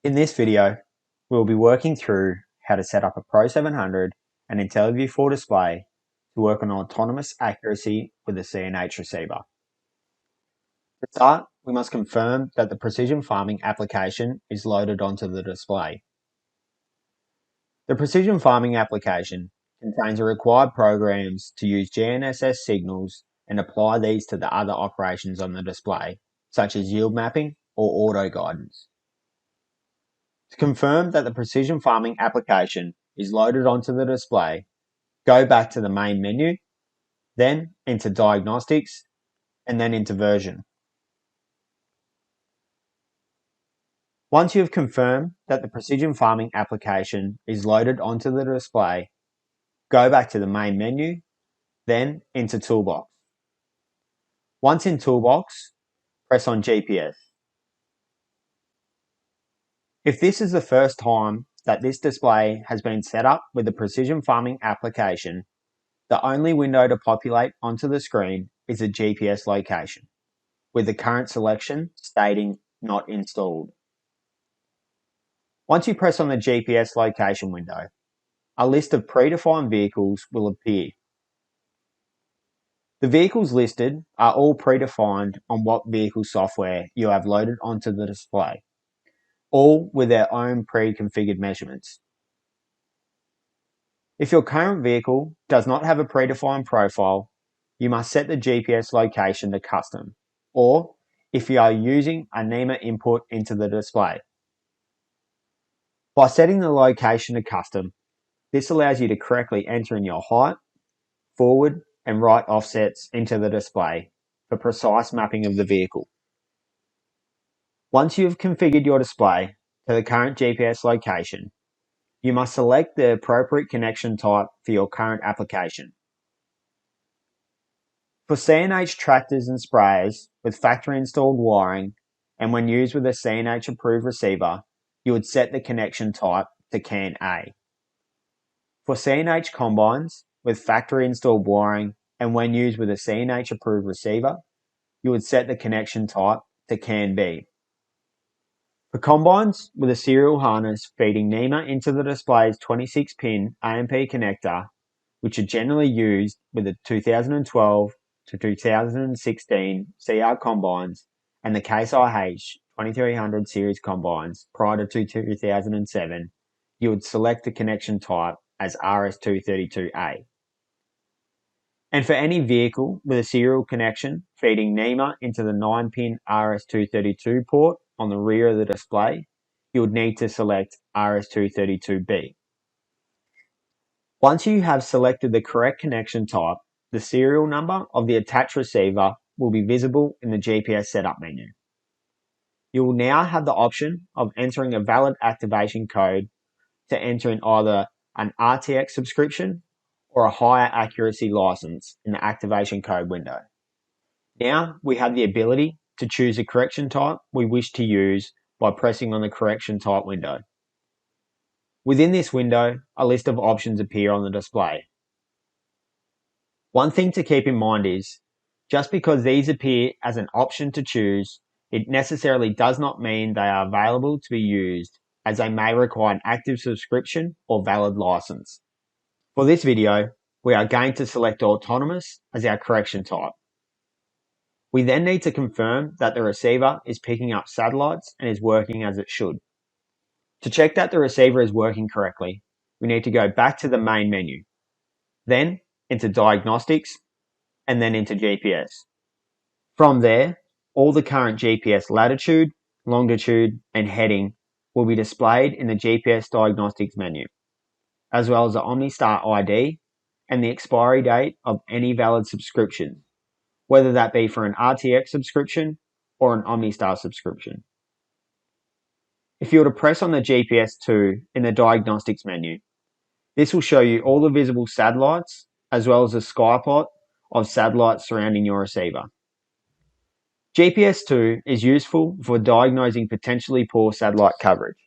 In this video, we will be working through how to set up a Pro 700 and Intelliview IV Display to work on autonomous accuracy with a CNH receiver. To start, we must confirm that the precision farming application is loaded onto the display. The precision farming application contains the required programs to use GNSS signals and apply these to the other operations on the display, such as yield mapping or auto guidance. To confirm that the precision farming application is loaded onto the display, go back to the main menu, then into diagnostics, and then into version. Once you have confirmed that the precision farming application is loaded onto the display, go back to the main menu, then into Toolbox. Once in Toolbox, press on GPS. If this is the first time that this display has been set up with the precision farming application, the only window to populate onto the screen is the GPS location, with the current selection stating not installed. Once you press on the GPS location window, a list of predefined vehicles will appear. The vehicles listed are all predefined on what vehicle software you have loaded onto the display, all with their own pre-configured measurements. If your current vehicle does not have a predefined profile, you must set the GPS location to custom, or if you are using a NEMA input into the display. By setting the location to custom, this allows you to correctly enter in your height, forward and right offsets into the display for precise mapping of the vehicle. Once you have configured your display to the current GPS location, you must select the appropriate connection type for your current application. For CNH tractors and sprayers with factory installed wiring, and when used with a CNH approved receiver, you would set the connection type to CAN A. For CNH combines with factory installed wiring, and when used with a CNH approved receiver, you would set the connection type to CAN B. For combines with a serial harness feeding NEMA into the display's 26-pin AMP connector, which are generally used with the 2012 to 2016 CR combines and the Case IH 2300 series combines prior to 2007, you would select the connection type as RS232A. And for any vehicle with a serial connection feeding NEMA into the 9-pin RS232 port on the rear of the display, you would need to select RS232B. Once you have selected the correct connection type, the serial number of the attached receiver will be visible in the GPS setup menu. You will now have the option of entering a valid activation code to enter in either an RTX subscription or a higher accuracy license in the activation code window. Now we have the ability to choose the correction type we wish to use by pressing on the correction type window. Within this window, a list of options appear on the display. One thing to keep in mind is, just because these appear as an option to choose, it necessarily does not mean they are available to be used, as they may require an active subscription or valid license. For this video, we are going to select autonomous as our correction type. We then need to confirm that the receiver is picking up satellites and is working as it should. To check that the receiver is working correctly, we need to go back to the main menu, then into diagnostics, and then into GPS. From there, all the current GPS latitude, longitude, and heading will be displayed in the GPS diagnostics menu, as well as the OmniStar ID and the expiry date of any valid subscription, whether that be for an RTX subscription or an OmniStar subscription. If you were to press on the GPS 2 in the diagnostics menu, this will show you all the visible satellites as well as a skyplot of satellites surrounding your receiver. GPS 2 is useful for diagnosing potentially poor satellite coverage.